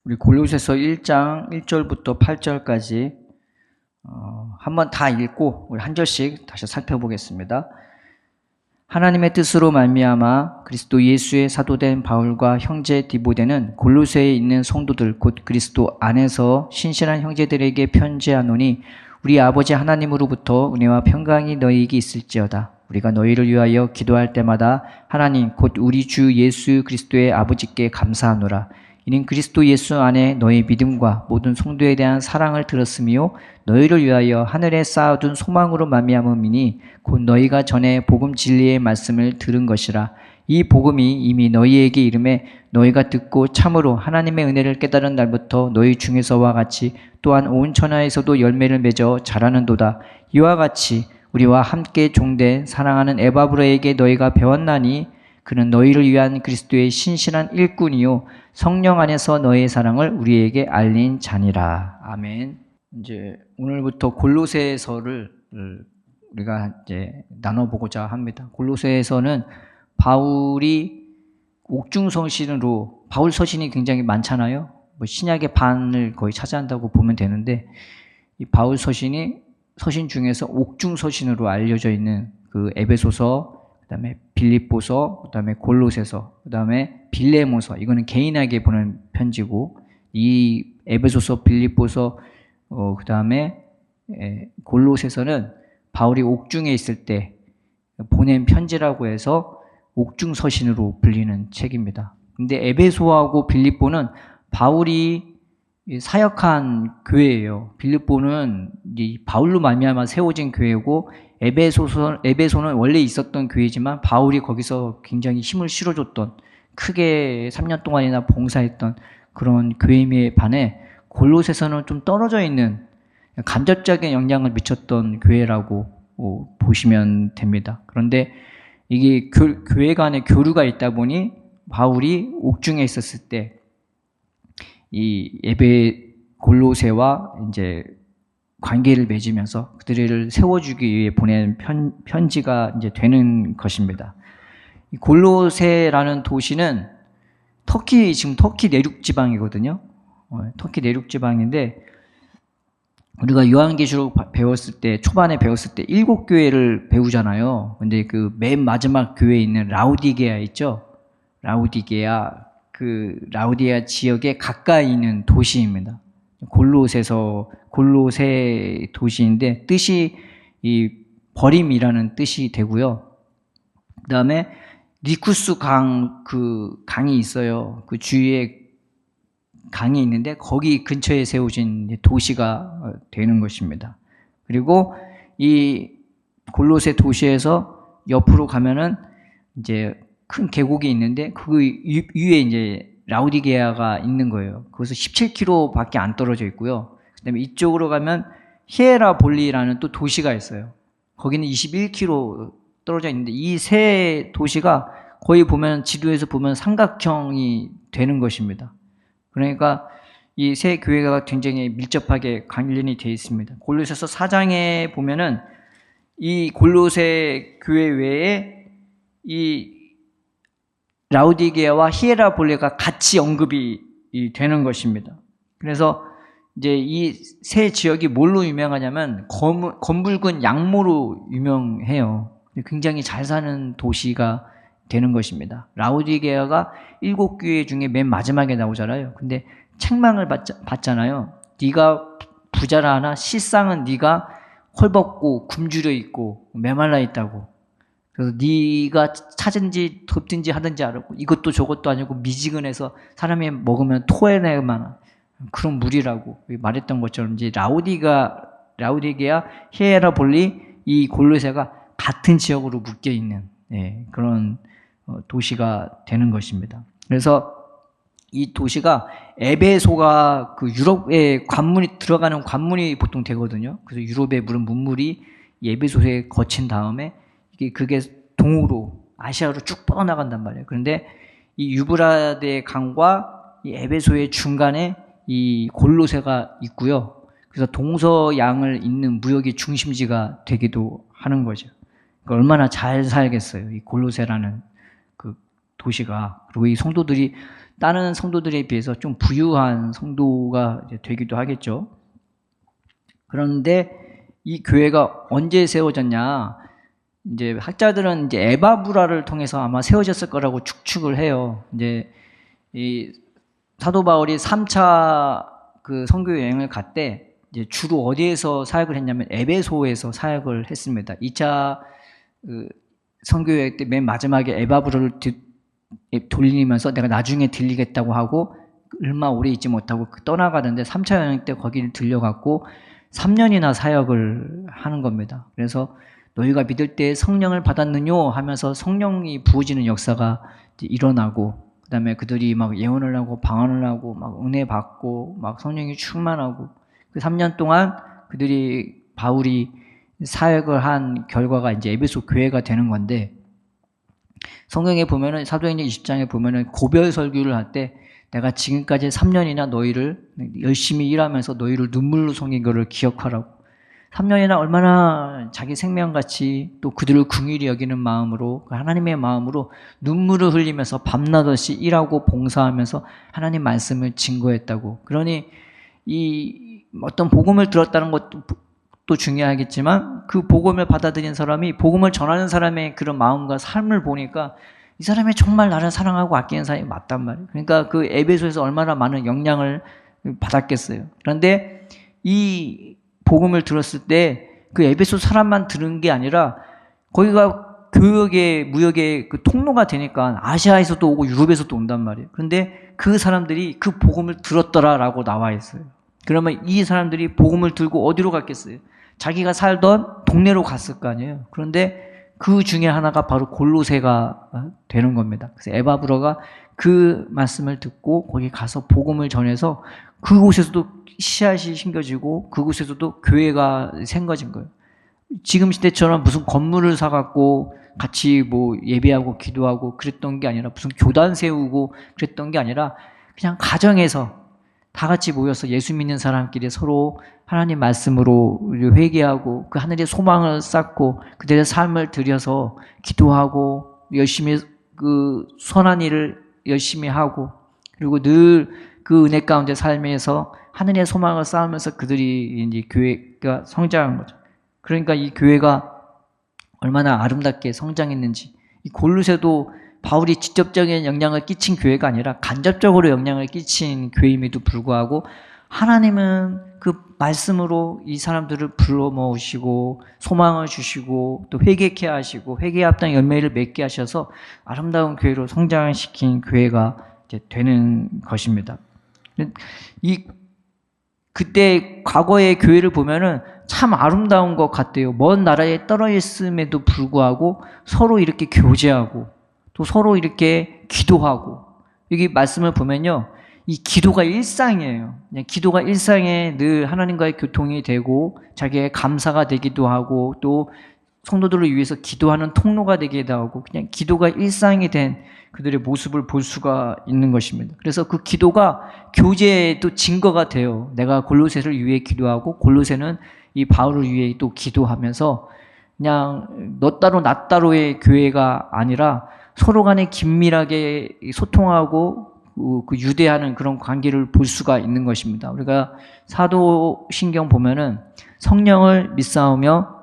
우리 골로새서 1장 1절부터 8절까지 한번 다 읽고 우리 한 절씩 다시 살펴보겠습니다. 하나님의 뜻으로 말미암아 그리스도 예수의 사도된 바울과 형제 디모데는 골로새에 있는 성도들 곧 그리스도 안에서 신실한 형제들에게 편지하노니 우리 아버지 하나님으로부터 은혜와 평강이 너희에게 있을지어다. 우리가 너희를 위하여 기도할 때마다 하나님 곧 우리 주 예수 그리스도의 아버지께 감사하노라. 이는 그리스도 예수 안에 너희 믿음과 모든 성도에 대한 사랑을 들었으며 너희를 위하여 하늘에 쌓아둔 소망으로 말미암음이니 곧 너희가 전에 복음 진리의 말씀을 들은 것이라. 이 복음이 이미 너희에게 이름에 너희가 듣고 참으로 하나님의 은혜를 깨달은 날부터 너희 중에서와 같이 또한 온 천하에서도 열매를 맺어 자라는도다. 이와 같이 우리와 함께 종된 사랑하는 에바브라에게 너희가 배웠나니 그는 너희를 위한 그리스도의 신실한 일꾼이요 성령 안에서 너희의 사랑을 우리에게 알린 자니라. 아멘. 이제 오늘부터 골로새서를 우리가 이제 나눠보고자 합니다. 골로새에서는 바울이 옥중서신으로, 바울 서신이 굉장히 많잖아요. 신약의 반을 거의 차지한다고 보면 되는데, 이 바울 서신 중에서 옥중서신으로 알려져 있는 그 에베소서, 그다음에 빌립보서, 그다음에 골로새서, 그다음에 빌레모서, 이거는 개인에게 보낸 편지고, 이 에베소서, 빌립보서, 그다음에 골로새서는 바울이 옥중에 있을 때 보낸 편지라고 해서 옥중서신으로 불리는 책입니다. 근데 에베소하고 빌립보는 바울이 사역한 교회예요. 빌립보는 바울로 말미암아 세워진 교회고, 에베소는 원래 있었던 교회지만 바울이 거기서 굉장히 힘을 실어줬던, 크게 3년 동안이나 봉사했던 그런 교회에 반해 골로새서는 좀 떨어져 있는 간접적인 영향을 미쳤던 교회라고 보시면 됩니다. 그런데 이게 교회 간에 교류가 있다 보니 바울이 옥중에 있었을 때 이 골로새와 이제 관계를 맺으면서 그들을 세워주기 위해 보낸 편지가 이제 되는 것입니다. 이 골로새라는 도시는 지금 터키 내륙 지방이거든요. 터키 내륙 지방인데, 우리가 요한계시록 초반에 배웠을 때 7교회를 배우잖아요. 근데 그 맨 마지막 교회에 있는 라우디게아 있죠? 그 라우디게아 지역에 가까이 있는 도시입니다. 골로새 도시인데, 뜻이 이 버림이라는 뜻이 되고요. 그 다음에 니쿠스 강이 있어요. 그 주위에 강이 있는데 거기 근처에 세워진 도시가 되는 것입니다. 그리고 이 골로새 도시에서 옆으로 가면은 이제 큰 계곡이 있는데 그 위에 이제 라우디게아가 있는 거예요. 거기서 17km밖에 안 떨어져 있고요. 그다음에 이쪽으로 가면 히에라볼리라는 또 도시가 있어요. 거기는 21km 떨어져 있는데, 이 세 도시가 거의 보면 지도에서 보면 삼각형이 되는 것입니다. 그러니까 이 세 교회가 굉장히 밀접하게 관련이 되어 있습니다. 골로새서 4장에 보면은 이 골로새 교회 외에 이 라우디게아와 히에라볼리가 같이 언급이 되는 것입니다. 그래서 이제 이 세 지역이 뭘로 유명하냐면 검붉은 양모로 유명해요. 굉장히 잘 사는 도시가 되는 것입니다. 라우디게아가 7교회 중에 맨 마지막에 나오잖아요. 근데 책망을 받잖아요. 네가 부자라 하나 실상은 네가 헐벗고 굶주려 있고 메말라 있다고. 그래서 네가 찾은지 덮든지 하든지 알고, 이것도 저것도 아니고 미지근해서 사람이 먹으면 토해낼 만한 그런 물이라고 말했던 것처럼, 이제 라우디게아, 히에라볼리, 이 골로새가 같은 지역으로 묶여 있는 그런 도시가 되는 것입니다. 그래서 이 도시가 에베소가 그 유럽에 들어가는 관문이 보통 되거든요. 그래서 유럽의 문물이 이 에베소에 거친 다음에 그게 동으로 아시아로 쭉 뻗어나간단 말이에요. 그런데 이 유브라데 강과 이 에베소의 중간에 이 골로새가 있고요. 그래서 동서양을 잇는 무역의 중심지가 되기도 하는 거죠. 그러니까 얼마나 잘 살겠어요, 이 골로새라는 그 도시가. 그리고 이 성도들이 다른 성도들에 비해서 좀 부유한 성도가 이제 되기도 하겠죠. 그런데 이 교회가 언제 세워졌냐? 이제 학자들은 이제 에바브라를 통해서 아마 세워졌을 거라고 추측을 해요. 이제 이 사도 바울이 3차 그 선교 여행을 갈 때 이제 주로 어디에서 사역을 했냐면 에베소에서 사역을 했습니다. 2차 그 선교 여행 때 맨 마지막에 에바브라를 돌리면서 내가 나중에 들리겠다고 하고 얼마 오래 있지 못하고 떠나가는데 3차 여행 때 거기를 들려갖고 3년이나 사역을 하는 겁니다. 그래서 너희가 믿을 때 성령을 받았느뇨 하면서 성령이 부어지는 역사가 일어나고, 그 다음에 그들이 막 예언을 하고 방언을 하고 막 은혜 받고 막 성령이 충만하고, 그 3년 동안 그들이 바울이 사역을 한 결과가 이제 에베소 교회가 되는 건데, 성경에 보면은 사도행전 20장에 보면은 고별 설교를 할 때 내가 지금까지 3년이나 너희를 열심히 일하면서 너희를 눈물로 섬긴 것을 기억하라고, 3년이나 얼마나 자기 생명같이 또 그들을 긍휼히 여기는 마음으로, 하나님의 마음으로 눈물을 흘리면서 밤낮없이 일하고 봉사하면서 하나님 말씀을 증거했다고. 그러니 이 어떤 복음을 들었다는 것도 또 중요하겠지만 그 복음을 받아들인 사람이 복음을 전하는 사람의 그런 마음과 삶을 보니까 이 사람이 정말 나를 사랑하고 아끼는 사람이 맞단 말이에요. 그러니까 그 에베소에서 얼마나 많은 영향을 받았겠어요. 그런데 이 복음을 들었을 때 그 에베소 사람만 들은 게 아니라 거기가 교역의 무역의 그 통로가 되니까 아시아에서도 오고 유럽에서도 온단 말이에요. 그런데 그 사람들이 그 복음을 들었더라라고 나와 있어요. 그러면 이 사람들이 복음을 들고 어디로 갔겠어요? 자기가 살던 동네로 갔을 거 아니에요. 그런데 그 중에 하나가 바로 골로새가 되는 겁니다. 그래서 에바브라가 그 말씀을 듣고 거기 가서 복음을 전해서 그곳에서도 씨앗이 심겨지고 그곳에서도 교회가 생겨진 거예요. 지금 시대처럼 무슨 건물을 사갖고 같이 뭐 예배하고 기도하고 그랬던 게 아니라, 무슨 교단 세우고 그랬던 게 아니라 그냥 가정에서 다 같이 모여서 예수 믿는 사람끼리 서로 하나님 말씀으로 회개하고 그 하늘의 소망을 쌓고 그들의 삶을 들여서 기도하고 열심히 그 선한 일을 열심히 하고, 그리고 늘 그 은혜 가운데 살면서 하늘의 소망을 쌓으면서 그들이 이제 교회가 성장한 거죠. 그러니까 이 교회가 얼마나 아름답게 성장했는지, 이 골로새도 바울이 직접적인 영향을 끼친 교회가 아니라 간접적으로 영향을 끼친 교회임에도 불구하고 하나님은 그 말씀으로 이 사람들을 불러 모으시고 소망을 주시고 또 회개케 하시고 회개에 합당한 열매를 맺게 하셔서 아름다운 교회로 성장시킨 교회가 이제 되는 것입니다. 그때 과거의 교회를 보면은 참 아름다운 것 같아요. 먼 나라에 떨어져 있음에도 불구하고 서로 이렇게 교제하고 또 서로 이렇게 기도하고, 여기 말씀을 보면요, 이 기도가 일상이에요. 그냥 기도가 일상에 늘 하나님과의 교통이 되고 자기의 감사가 되기도 하고 또 성도들을 위해서 기도하는 통로가 되기도 하고, 그냥 기도가 일상이 된 그들의 모습을 볼 수가 있는 것입니다. 그래서 그 기도가 교제의 또 증거가 돼요. 내가 골로새를 위해 기도하고 골로새는 이 바울을 위해 또 기도하면서 그냥 너 따로 나 따로의 교회가 아니라 서로 간에 긴밀하게 소통하고 그 유대하는 그런 관계를 볼 수가 있는 것입니다. 우리가 사도신경 보면은 성령을 믿사오며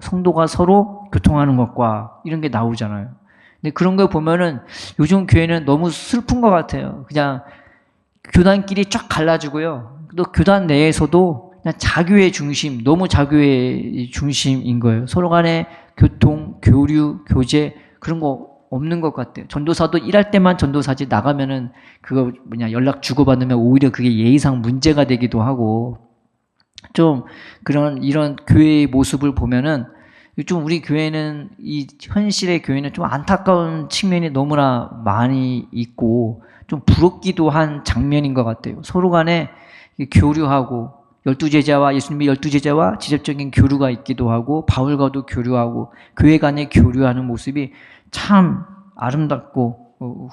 성도가 서로 교통하는 것과 이런 게 나오잖아요. 근데 그런 걸 보면은 요즘 교회는 너무 슬픈 것 같아요. 그냥 교단끼리 쫙 갈라지고요. 또 교단 내에서도 그냥 자교의 중심, 너무 자교의 중심인 거예요. 서로 간에 교통, 교류, 교제 그런 거 없는 것 같아요. 전도사도 일할 때만 전도사지 나가면은 그거 연락 주고받으면 오히려 그게 예의상 문제가 되기도 하고, 좀 그런 이런 교회의 모습을 보면은 좀 우리 교회는 이 현실의 교회는 좀 안타까운 측면이 너무나 많이 있고 좀 부럽기도 한 장면인 것 같아요. 서로 간에 교류하고 12제자와 예수님의 12제자와 직접적인 교류가 있기도 하고 바울과도 교류하고 교회 간에 교류하는 모습이 참 아름답고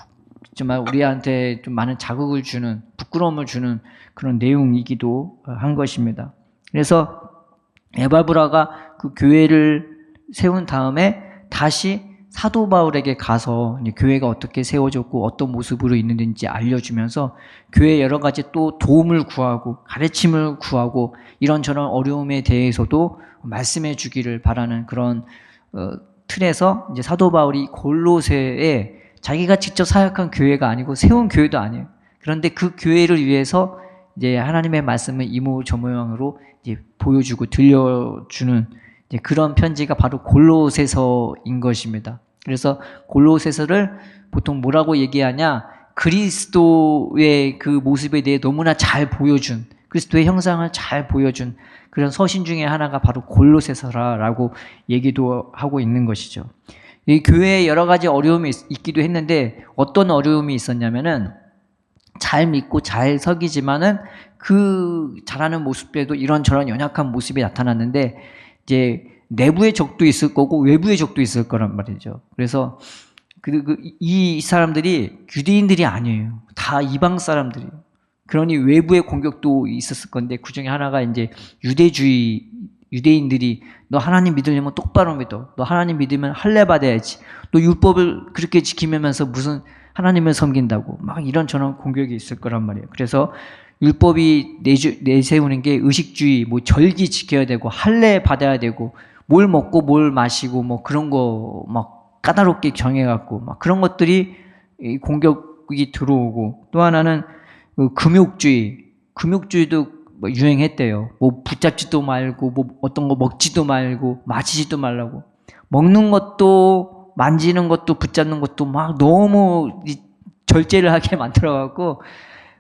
정말 우리한테 좀 많은 자극을 주는, 부끄러움을 주는 그런 내용이기도 한 것입니다. 그래서 에바브라가 그 교회를 세운 다음에 다시 사도 바울에게 가서 이제 교회가 어떻게 세워졌고 어떤 모습으로 있는지 알려주면서 교회에 여러 가지 또 도움을 구하고 가르침을 구하고 이런저런 어려움에 대해서도 말씀해 주기를 바라는 그런 틀에서 이제 사도 바울이 골로새에 자기가 직접 사역한 교회가 아니고 세운 교회도 아니에요. 그런데 그 교회를 위해서 이제 하나님의 말씀을 이모저모양으로 이제 보여주고 들려주는 이제 그런 편지가 바로 골로새서인 것입니다. 그래서 골로새서를 보통 뭐라고 얘기하냐? 그리스도의 그 모습에 대해 너무나 잘 보여준, 그리스도의 형상을 잘 보여준 그런 서신 중에 하나가 바로 골로새서라고 얘기도 하고 있는 것이죠. 이 교회에 여러 가지 어려움이 있기도 했는데 어떤 어려움이 있었냐면은 잘 믿고 잘 서기지만은 그 잘하는 모습에도 이런저런 연약한 모습이 나타났는데 이제 내부의 적도 있을 거고 외부의 적도 있을 거란 말이죠. 그래서 이 사람들이 유대인들이 아니에요. 다 이방 사람들이에요. 그러니 외부의 공격도 있었을 건데 그 중에 하나가 이제 유대인들이 너 하나님 믿으려면 똑바로 믿어. 너 하나님 믿으면 할례 받아야지. 너 율법을 그렇게 지키면서 무슨 하나님을 섬긴다고 막 이런저런 공격이 있을 거란 말이에요. 그래서 율법이 내세우는 게 의식주의, 뭐 절기 지켜야 되고 할례 받아야 되고 뭘 먹고 뭘 마시고 뭐 그런 거 막 까다롭게 정해갖고 막 그런 것들이 공격이 들어오고 또 하나는 금욕주의도 뭐 유행했대요. 뭐 붙잡지도 말고 뭐 어떤 거 먹지도 말고 마시지도 말라고. 먹는 것도 만지는 것도 붙잡는 것도 막 너무 절제를 하게 만들어갖고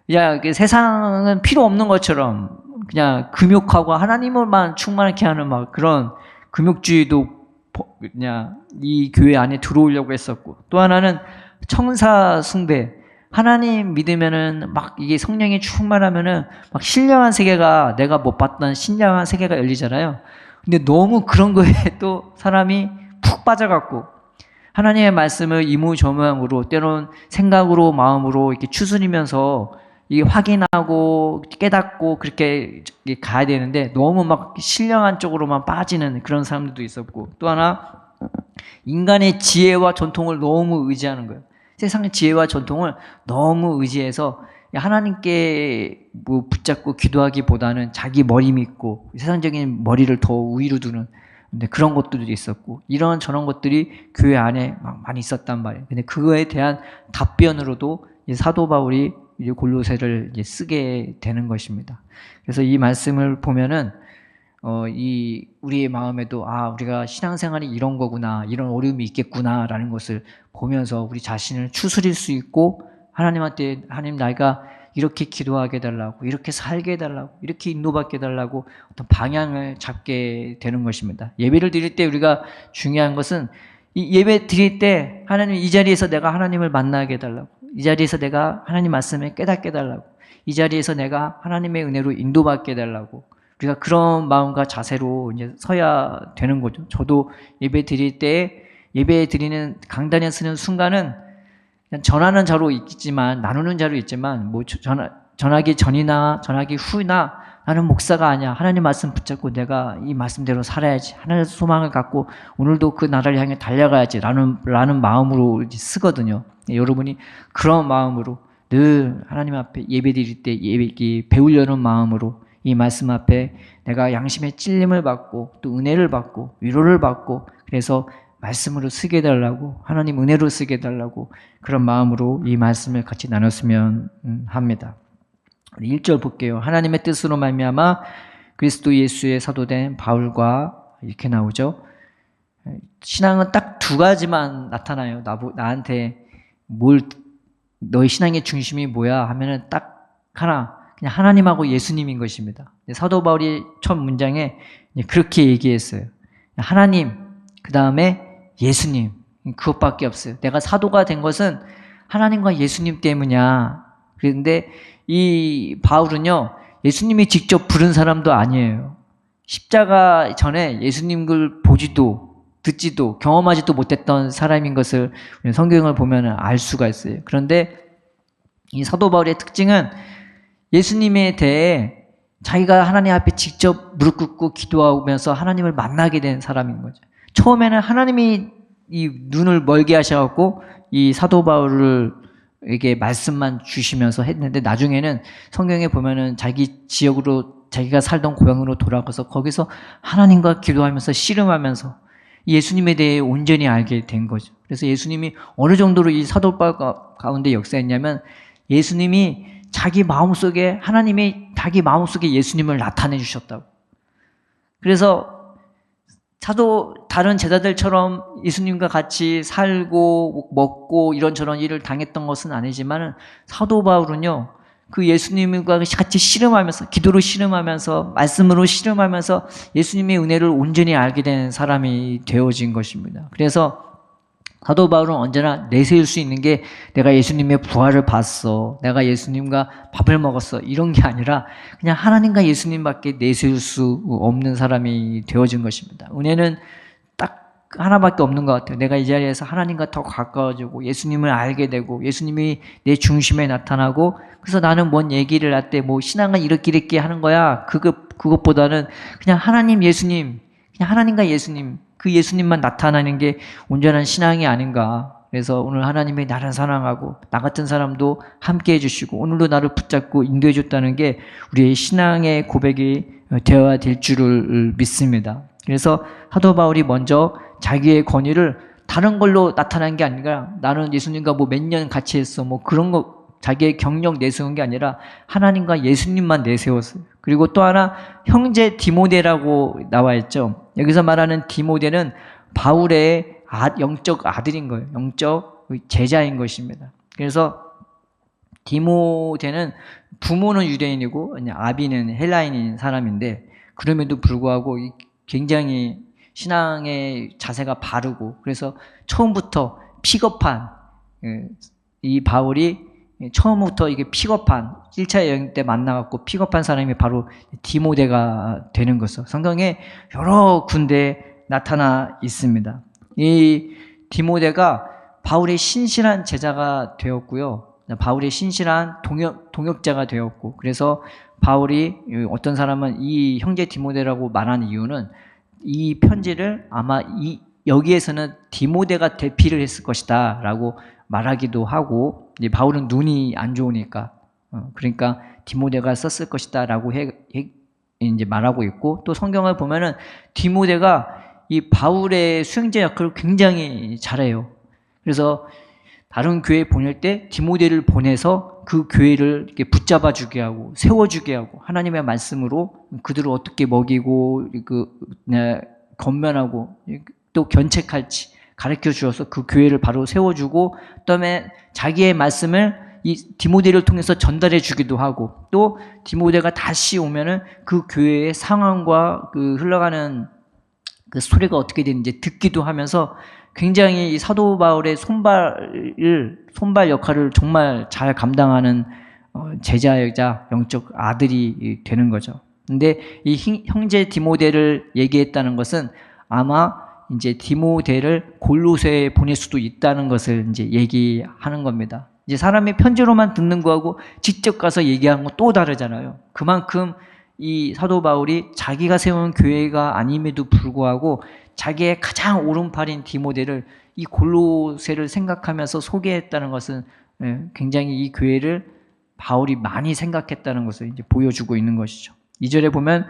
그냥 세상은 필요 없는 것처럼 그냥 금욕하고 하나님을만 충만하게 하는 막 그런 금욕주의도 그냥 이 교회 안에 들어오려고 했었고 또 하나는 청사 숭배. 하나님 믿으면은 막 이게 성령이 충만하면은 막 신령한 세계가 내가 못 봤던 신령한 세계가 열리잖아요. 근데 너무 그런 거에 또 사람이 푹 빠져갖고 하나님의 말씀을 이모저모양으로 때로는 생각으로 마음으로 이렇게 추스리면서 이게 확인하고 깨닫고 그렇게 가야 되는데 너무 막 신령한 쪽으로만 빠지는 그런 사람들도 있었고 또 하나 인간의 지혜와 전통을 너무 의지하는 거예요. 세상의 지혜와 전통을 너무 의지해서 하나님께 뭐 붙잡고 기도하기보다는 자기 머리 믿고 세상적인 머리를 더 우위로 두는 근데 그런 것들도 있었고 이런 저런 것들이 교회 안에 막 많이 있었단 말이에요. 근데 그거에 대한 답변으로도 사도 바울이 이제 골로새를 이제 쓰게 되는 것입니다. 그래서 이 말씀을 보면은 이 우리의 마음에도 우리가 신앙생활이 이런 거구나, 이런 어려움이 있겠구나라는 것을 보면서 우리 자신을 추스릴 수 있고 하나님한테 하나님 내가 이렇게 기도하게 해달라고, 이렇게 살게 해달라고, 이렇게 인도받게 해달라고 어떤 방향을 잡게 되는 것입니다. 예배를 드릴 때 우리가 중요한 것은 이 예배 드릴 때 하나님 이 자리에서 내가 하나님을 만나게 해달라고, 이 자리에서 내가 하나님 말씀을 깨닫게 해달라고, 이 자리에서 내가 하나님의 은혜로 인도받게 해달라고 우리가 그런 마음과 자세로 이제 서야 되는 거죠. 저도 예배 드릴 때 예배 드리는 강단에 서는 순간은 그냥 전하는 자로 있지만 나누는 자로 있지만 뭐 전하기 전이나 전하기 후나 나는 목사가 아니야. 하나님 말씀 붙잡고 내가 이 말씀대로 살아야지. 하나님의 소망을 갖고 오늘도 그 나라를 향해 달려가야지 라는 마음으로 쓰거든요. 여러분이 그런 마음으로 늘 하나님 앞에 예배 드릴 때 배우려는 마음으로 이 말씀 앞에 내가 양심의 찔림을 받고 또 은혜를 받고 위로를 받고 그래서 말씀으로 쓰게 해달라고 하나님 은혜로 쓰게 해달라고 그런 마음으로 이 말씀을 같이 나눴으면 합니다. 1절 볼게요. 하나님의 뜻으로 말미암아 그리스도 예수의 사도된 바울과 이렇게 나오죠. 신앙은 딱 두 가지만 나타나요. 나한테 너의 신앙의 중심이 뭐야 하면은 딱 하나 그냥 하나님하고 예수님인 것입니다. 사도 바울이 첫 문장에 그렇게 얘기했어요. 하나님, 그 다음에 예수님. 그것밖에 없어요. 내가 사도가 된 것은 하나님과 예수님 때문이야. 그런데 이 바울은요, 예수님이 직접 부른 사람도 아니에요. 십자가 전에 예수님을 보지도, 듣지도, 경험하지도 못했던 사람인 것을 성경을 보면 알 수가 있어요. 그런데 이 사도 바울의 특징은 예수님에 대해 자기가 하나님 앞에 직접 무릎 꿇고 기도하면서 하나님을 만나게 된 사람인 거죠. 처음에는 하나님이 이 눈을 멀게 하셔갖고 이 사도 바울에게 말씀만 주시면서 했는데 나중에는 성경에 보면은 자기 지역으로 자기가 살던 고향으로 돌아가서 거기서 하나님과 기도하면서 씨름하면서 예수님에 대해 온전히 알게 된 거죠. 그래서 예수님이 어느 정도로 이 사도 바울 가운데 역사했냐면 예수님이 자기 마음속에 하나님이 자기 마음속에 예수님을 나타내 주셨다고. 그래서 다른 제자들처럼 예수님과 같이 살고 먹고 이런저런 일을 당했던 것은 아니지만 사도 바울은요, 그 예수님과 같이 씨름하면서, 기도로 씨름하면서, 말씀으로 씨름하면서 예수님의 은혜를 온전히 알게 된 사람이 되어진 것입니다. 그래서 사도 바울은 언제나 내세울 수 있는 게 내가 예수님의 부활을 봤어, 내가 예수님과 밥을 먹었어, 이런 게 아니라 그냥 하나님과 예수님밖에 내세울 수 없는 사람이 되어진 것입니다. 은혜는 딱 하나밖에 없는 것 같아요. 내가 이 자리에서 하나님과 더 가까워지고 예수님을 알게 되고 예수님이 내 중심에 나타나고, 그래서 나는 뭔 얘기를 할 때 뭐 신앙은 이렇게 하는 거야, 그것보다는 그냥 하나님, 예수님, 그냥 하나님과 예수님, 그 예수님만 나타나는 게 온전한 신앙이 아닌가. 그래서 오늘 하나님이 나를 사랑하고 나 같은 사람도 함께 해주시고 오늘도 나를 붙잡고 인도해 줬다는 게 우리의 신앙의 고백이 되어야 될 줄을 믿습니다. 그래서 사도 바울이 먼저 자기의 권위를 다른 걸로 나타난 게 아니라 나는 예수님과 뭐 몇 년 같이 했어, 뭐 그런 거 자기의 경력 내세운 게 아니라 하나님과 예수님만 내세웠어요. 그리고 또 하나 형제 디모데라고 나와 있죠. 여기서 말하는 디모데는 바울의 영적 아들인 거예요. 영적 제자인 것입니다. 그래서 디모데는 부모는 유대인이고 아비는 헬라인인 사람인데 그럼에도 불구하고 굉장히 신앙의 자세가 바르고, 그래서 처음부터 픽업한, 이 바울이 처음부터 이게 픽업한 1차 여행 때 만나갖고 픽업한 사람이 바로 디모데가 되는 것이죠. 성경에 여러 군데 나타나 있습니다. 이 디모데가 바울의 신실한 제자가 되었고요, 바울의 신실한 동역자가 되었고, 그래서 바울이, 어떤 사람은 이 형제 디모데라고 말하는 이유는 이 편지를 아마 여기에서는 디모데가 대피를 했을 것이다 라고 말하기도 하고, 이제 바울은 눈이 안 좋으니까 그러니까 디모데가 썼을 것이다 라고 이제 말하고 있고, 또 성경을 보면은 디모데가 이 바울의 수행자 역할을 굉장히 잘해요. 그래서 다른 교회 보낼 때 디모데를 보내서 그 교회를 이렇게 붙잡아 주게 하고 세워주게 하고 하나님의 말씀으로 그들을 어떻게 먹이고 건면하고 또 견책할지 가르쳐 주어서 그 교회를 바로 세워주고, 그다음에 자기의 말씀을 이 디모데를 통해서 전달해 주기도 하고, 또 디모데가 다시 오면은 그 교회의 상황과 그 흘러가는 그 소리가 어떻게 되는지 듣기도 하면서 굉장히 이 사도 바울의 손발 역할을 정말 잘 감당하는 제자이자 영적 아들이 되는 거죠. 근데 이 형제 디모데를 얘기했다는 것은 아마 이제 디모데를 골로새에 보낼 수도 있다는 것을 이제 얘기하는 겁니다. 이제 사람이 편지로만 듣는 거하고 직접 가서 얘기하는 거 또 다르잖아요. 그만큼 이 사도 바울이 자기가 세운 교회가 아님에도 불구하고 자기의 가장 오른팔인 디모데를 이 골로새를 생각하면서 소개했다는 것은 굉장히 이 교회를 바울이 많이 생각했다는 것을 이제 보여주고 있는 것이죠. 2절에 보면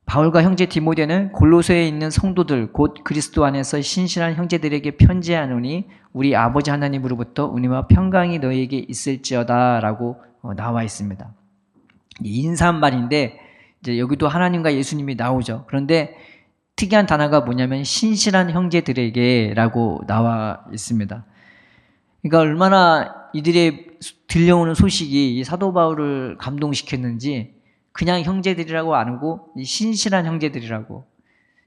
바울과 형제 디모데는 골로새에 있는 성도들 곧 그리스도 안에서 신실한 형제들에게 편지하노니 우리 아버지 하나님으로부터 은혜와 평강이 너희에게 있을지어다 라고 나와 있습니다. 인사말인데 이제 여기도 하나님과 예수님이 나오죠. 그런데 특이한 단어가 뭐냐면 신실한 형제들에게 라고 나와 있습니다. 그러니까 얼마나 이들의 들려오는 소식이 이 사도 바울을 감동시켰는지 그냥 형제들이라고 안 하고 신실한 형제들이라고.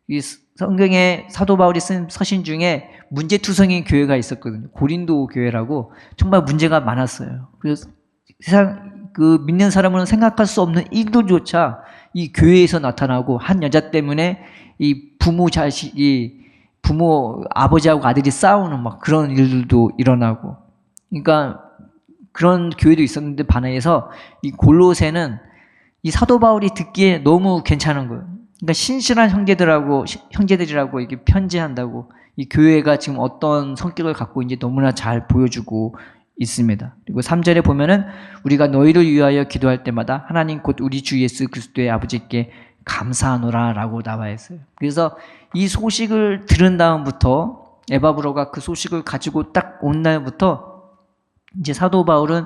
이 성경에 사도 바울이 쓴 서신 중에 문제투성인 교회가 있었거든요. 고린도 교회라고 정말 문제가 많았어요. 그래서 세상 그 믿는 사람은 생각할 수 없는 일들조차 이 교회에서 나타나고, 한 여자 때문에 이 부모 아버지하고 아들이 싸우는 막 그런 일들도 일어나고, 그러니까 그런 교회도 있었는데 반해서 이 골로새는 이 사도 바울이 듣기에 너무 괜찮은 거예요. 그러니까 신실한 형제들이라고 이게 편지한다고 이 교회가 지금 어떤 성격을 갖고 있는지 너무나 잘 보여주고 있습니다. 그리고 3절에 보면은 우리가 너희를 위하여 기도할 때마다 하나님 곧 우리 주 예수 그리스도의 아버지께 감사하노라 라고 나와 있어요. 그래서 이 소식을 들은 다음부터 에바브로가 그 소식을 가지고 딱 온 날부터 이제 사도 바울은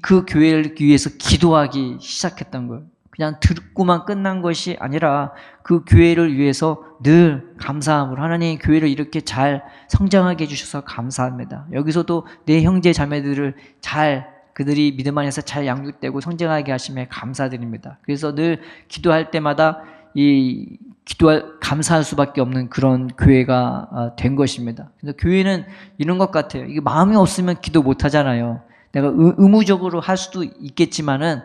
그 교회를 위해서 기도하기 시작했던 거예요. 그냥 듣고만 끝난 것이 아니라 그 교회를 위해서 늘 감사함으로 하나님 교회를 이렇게 잘 성장하게 해주셔서 감사합니다. 여기서도 내 형제 자매들을 그들이 믿음 안에서 잘 양육되고 성장하게 하심에 감사드립니다. 그래서 늘 기도할 때마다 감사할 수밖에 없는 그런 교회가 된 것입니다. 그래서 교회는 이런 것 같아요. 이게 마음이 없으면 기도 못 하잖아요. 내가 의무적으로 할 수도 있겠지만은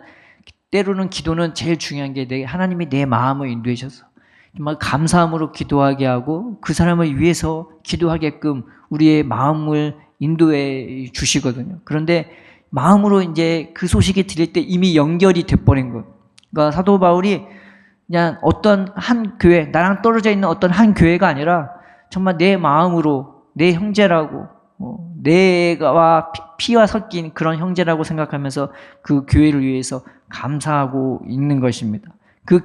때로는 기도는 제일 중요한 게 하나님이 내 마음을 인도해 주셔서 정말 감사함으로 기도하게 하고 그 사람을 위해서 기도하게끔 우리의 마음을 인도해 주시거든요. 그런데 마음으로 이제 그 소식이 들릴 때 이미 연결이 돼버린 거예요. 그러니까 사도 바울이 그냥 어떤 한 교회, 나랑 떨어져 있는 어떤 한 교회가 아니라 정말 내 마음으로 내 형제라고 내가 피와 섞인 그런 형제라고 생각하면서 그 교회를 위해서 감사하고 있는 것입니다. 그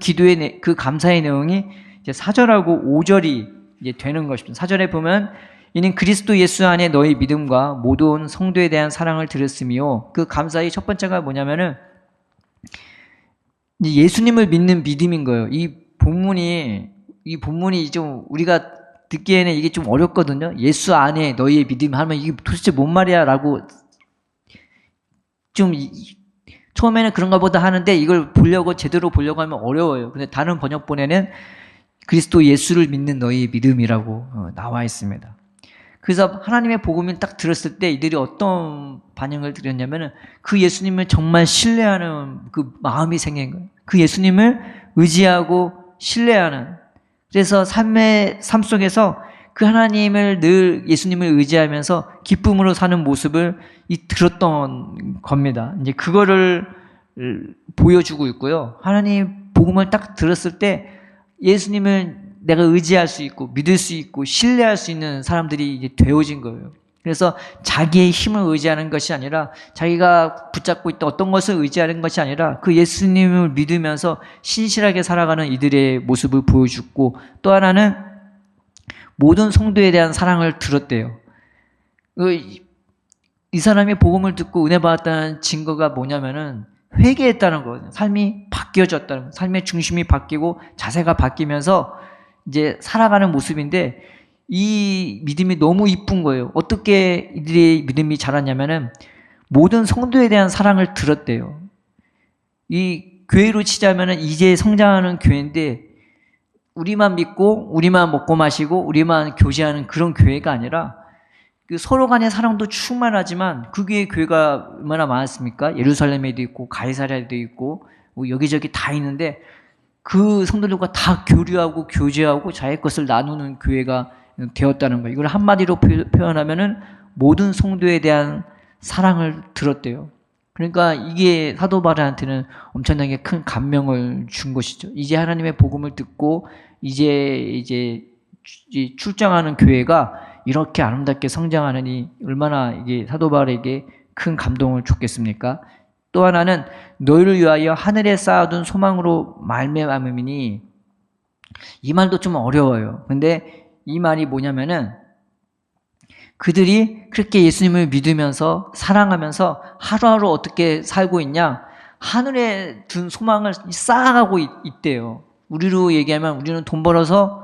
그 감사의 내용이 이제 4절하고 5절이 이제 되는 것입니다. 4절에 보면 이는 그리스도 예수 안에 너희 믿음과 모든 성도에 대한 사랑을 들었으며 그 감사의 첫 번째가 뭐냐면은 예수님을 믿는 믿음인 거예요. 이 본문이 좀 우리가 듣기에는 이게 좀 어렵거든요. 예수 안에 너희의 믿음 하면 이게 도대체 뭔 말이야 라고 좀 처음에는 그런가 보다 하는데 이걸 제대로 보려고 하면 어려워요. 근데 다른 번역본에는 그리스도 예수를 믿는 너희의 믿음이라고 나와 있습니다. 그래서 하나님의 복음을 딱 들었을 때 이들이 어떤 반응을 드렸냐면은 그 예수님을 정말 신뢰하는 그 마음이 생긴 거예요. 그 예수님을 의지하고 신뢰하는. 그래서 삶 속에서 그 하나님을 늘 예수님을 의지하면서 기쁨으로 사는 모습을 들었던 겁니다. 이제 그거를 보여주고 있고요. 하나님 복음을 딱 들었을 때 예수님을 내가 의지할 수 있고 믿을 수 있고 신뢰할 수 있는 사람들이 이제 되어진 거예요. 그래서 자기의 힘을 의지하는 것이 아니라 자기가 붙잡고 있던 어떤 것을 의지하는 것이 아니라 그 예수님을 믿으면서 신실하게 살아가는 이들의 모습을 보여주고 또 하나는 모든 성도에 대한 사랑을 들었대요. 이 사람이 복음을 듣고 은혜 받았다는 증거가 뭐냐면은 회개했다는 거거든요. 삶이 바뀌어졌다는 거예요. 삶의 중심이 바뀌고 자세가 바뀌면서 이제 살아가는 모습인데 이 믿음이 너무 이쁜 거예요. 어떻게 이들의 믿음이 자랐냐면은 모든 성도에 대한 사랑을 들었대요. 이 교회로 치자면은 이제 성장하는 교회인데 우리만 믿고 우리만 먹고 마시고 우리만 교제하는 그런 교회가 아니라 그 서로 간의 사랑도 충만하지만 그게 교회가 얼마나 많았습니까? 예루살렘에도 있고 가이사랴에도 있고 여기저기 다 있는데 그 성도들과 다 교류하고 교제하고 자기 것을 나누는 교회가 되었다는 거예요. 이걸 한마디로 표현하면은 모든 성도에 대한 사랑을 들었대요. 그러니까 이게 사도 바울한테는 엄청나게 큰 감명을 준 것이죠. 이제 하나님의 복음을 듣고 이제 출장하는 교회가 이렇게 아름답게 성장하느니 얼마나 이게 사도 바울에게 큰 감동을 줬겠습니까? 또 하나는 너희를 위하여 하늘에 쌓아둔 소망으로 말미암음이니 이 말도 좀 어려워요. 근데 이 말이 뭐냐면은 그들이 그렇게 예수님을 믿으면서 사랑하면서 하루하루 어떻게 살고 있냐? 하늘에 둔 소망을 쌓아가고 있대요. 우리로 얘기하면 우리는 돈 벌어서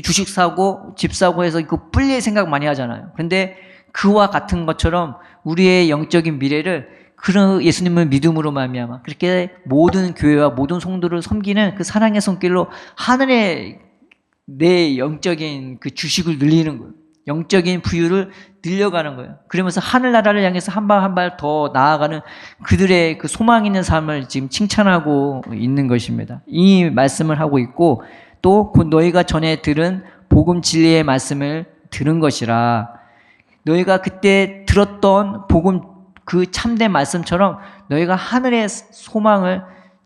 주식 사고 집 사고 해서 이거 불릴 생각 많이 하잖아요. 그런데 그와 같은 것처럼 우리의 영적인 미래를 그런 예수님을 믿음으로 말미암아 그렇게 모든 교회와 모든 성도를 섬기는 그 사랑의 손길로 하늘에 내 영적인 그 주식을 늘리는 거예요. 영적인 부유를 늘려가는 거예요. 그러면서 하늘나라를 향해서 한 발 한 발 더 나아가는 그들의 그 소망 있는 삶을 지금 칭찬하고 있는 것입니다. 이 말씀을 하고 있고 또 곧 너희가 전에 들은 복음 진리의 말씀을 들은 것이라 너희가 그때 들었던 복음 그 참된 말씀처럼 너희가 하늘의 소망을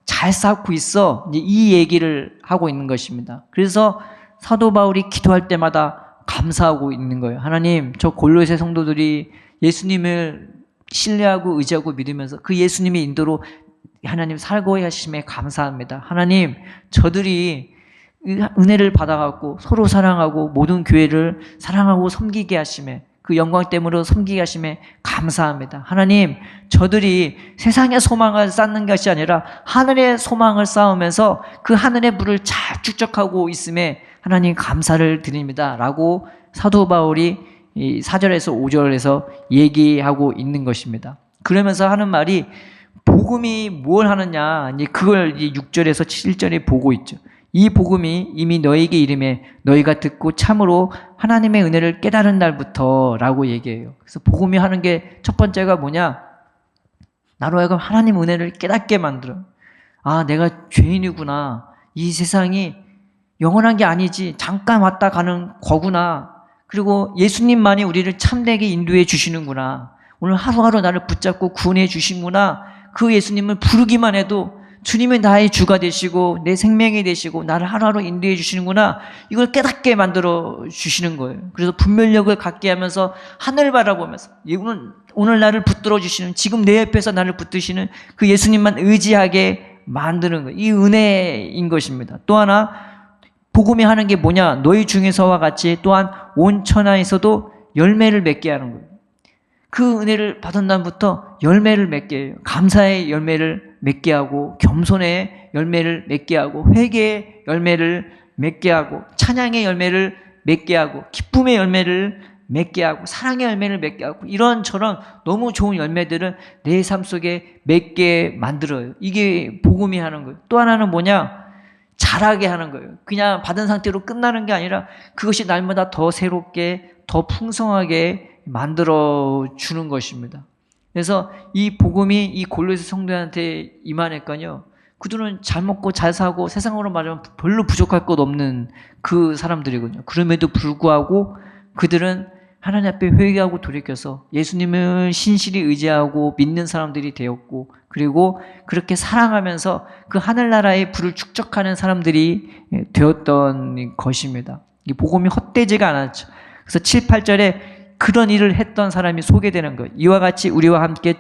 잘 쌓고 있어. 이제 이 얘기를 하고 있는 것입니다. 그래서 사도 바울이 기도할 때마다 감사하고 있는 거예요. 하나님, 저 골로새 성도들이 예수님을 신뢰하고 의지하고 믿으면서 그 예수님의 인도로 하나님 살고 하심에 감사합니다. 하나님, 저들이 은혜를 받아갖고 서로 사랑하고 모든 교회를 사랑하고 섬기게 하심에 그 영광 때문에 섬기게 하심에 감사합니다. 하나님, 저들이 세상의 소망을 쌓는 것이 아니라 하늘의 소망을 쌓으면서 그 하늘의 물을 잘 축적하고 있음에 하나님 감사를 드립니다. 라고 사도 바울이 4절에서 5절에서 얘기하고 있는 것입니다. 그러면서 하는 말이 복음이 뭘 하느냐, 그걸 6절에서 7절에 보고 있죠. 이 복음이 이미 너에게 이름에 너희가 듣고 참으로 하나님의 은혜를 깨달은 날부터 라고 얘기해요. 그래서 복음이 하는 게 첫 번째가 뭐냐? 나로 하여금 하나님 은혜를 깨닫게 만들어. 아, 내가 죄인이구나. 이 세상이 영원한 게 아니지. 잠깐 왔다 가는 거구나. 그리고 예수님만이 우리를 참되게 인도해 주시는구나. 오늘 하루하루 나를 붙잡고 구원해 주시는구나. 그 예수님을 부르기만 해도 주님은 나의 주가 되시고 내 생명이 되시고 나를 하루하루 인도해 주시는구나. 이걸 깨닫게 만들어 주시는 거예요. 그래서 분별력을 갖게 하면서 하늘을 바라보면서 오늘 나를 붙들어 주시는, 지금 내 옆에서 나를 붙드시는 그 예수님만 의지하게 만드는 거예요. 이 은혜인 것입니다. 또 하나 복음이 하는 게 뭐냐? 너희 중에서와 같이 또한 온 천하에서도 열매를 맺게 하는 거예요. 그 은혜를 받은 다음부터 열매를 맺게 해요. 감사의 열매를 맺게 하고, 겸손의 열매를 맺게 하고, 회개의 열매를 맺게 하고, 찬양의 열매를 맺게 하고, 기쁨의 열매를 맺게 하고, 사랑의 열매를 맺게 하고, 이런저런 너무 좋은 열매들을 내 삶 속에 맺게 만들어요. 이게 복음이 하는 거예요. 또 하나는 뭐냐? 자라게 하는 거예요. 그냥 받은 상태로 끝나는 게 아니라 그것이 날마다 더 새롭게, 더 풍성하게 만들어 주는 것입니다. 그래서 이 복음이 이 골로새 성도한테 임하니까요, 그들은 잘 먹고 잘 사고 세상으로 말하면 별로 부족할 것 없는 그 사람들이거든요. 그럼에도 불구하고 그들은 하나님 앞에 회개하고 돌이켜서 예수님을 신실히 의지하고 믿는 사람들이 되었고, 그리고 그렇게 사랑하면서 그 하늘나라의 불을 축적하는 사람들이 되었던 것입니다. 이 복음이 헛되지가 않았죠. 그래서 7, 8절에 그런 일을 했던 사람이 소개되는 거예요. 이와 같이 우리와 함께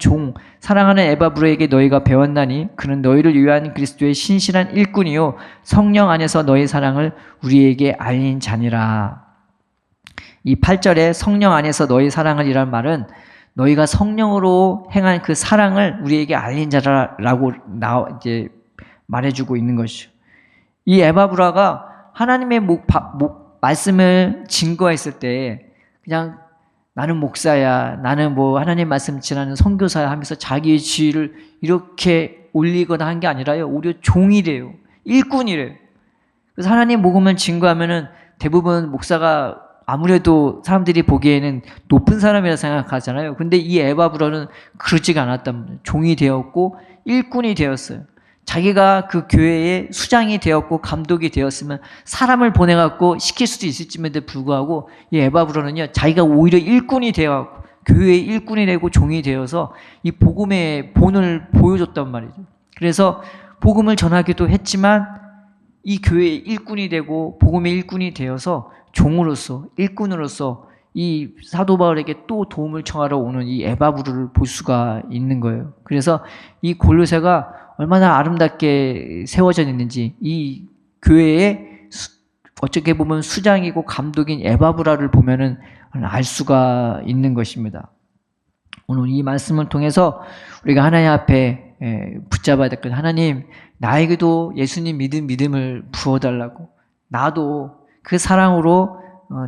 사랑하는 에바브로에게 너희가 배웠나니 그는 너희를 위한 그리스도의 신실한 일꾼이요 성령 안에서 너희 사랑을 우리에게 알린 자니라. 이 8절에 성령 안에서 너희 사랑을 이란 말은 너희가 성령으로 행한 그 사랑을 우리에게 알린 자라라고 이제 말해주고 있는 것이죠. 이 에바브라가 하나님의 말씀을 증거했을 때 그냥 나는 목사야, 나는 뭐 하나님 말씀 지나는 선교사야 하면서 자기의 지위를 이렇게 올리거나 한 게 아니라요, 오히려 종이래요. 일꾼이래요. 그래서 하나님 복음을 증거하면은 대부분 목사가 아무래도 사람들이 보기에는 높은 사람이라 생각하잖아요. 근데 이 에바브라는 그러지가 않았단 말이에요. 종이 되었고 일꾼이 되었어요. 자기가 그 교회의 수장이 되었고 감독이 되었으면 사람을 보내갖고 시킬 수도 있을지에도 불구하고 이 에바브로는요, 자기가 오히려 일꾼이 되어갖고 교회의 일꾼이 되고 종이 되어서 이 복음의 본을 보여줬단 말이죠. 그래서 복음을 전하기도 했지만 이 교회의 일꾼이 되고 복음의 일꾼이 되어서 종으로서, 일꾼으로서 이 사도 바울에게 또 도움을 청하러 오는 이 에바브로를 볼 수가 있는 거예요. 그래서 이 골로새가 얼마나 아름답게 세워져 있는지 이 교회의 어떻게 보면 수장이고 감독인 에바브라를 보면은 알 수가 있는 것입니다. 오늘 이 말씀을 통해서 우리가 하나님 앞에 붙잡아야 될 것, 하나님 나에게도 예수님 믿음을 부어달라고, 나도 그 사랑으로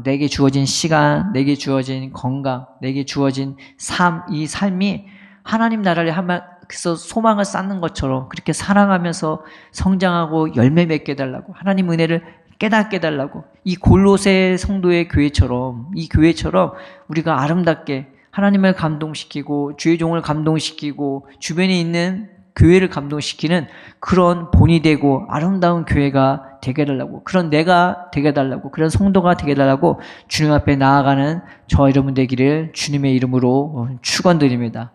내게 주어진 시간, 내게 주어진 건강, 내게 주어진 삶, 이 삶이 하나님 나라를 그래서 소망을 쌓는 것처럼 그렇게 사랑하면서 성장하고 열매 맺게 해달라고, 하나님 은혜를 깨닫게 해달라고, 이 골로새 성도의 교회처럼, 이 교회처럼 우리가 아름답게 하나님을 감동시키고 주의 종을 감동시키고 주변에 있는 교회를 감동시키는 그런 본이 되고 아름다운 교회가 되게 해달라고, 그런 내가 되게 해달라고, 그런 성도가 되게 해달라고 주님 앞에 나아가는 저 여러분 되기를 주님의 이름으로 축원드립니다.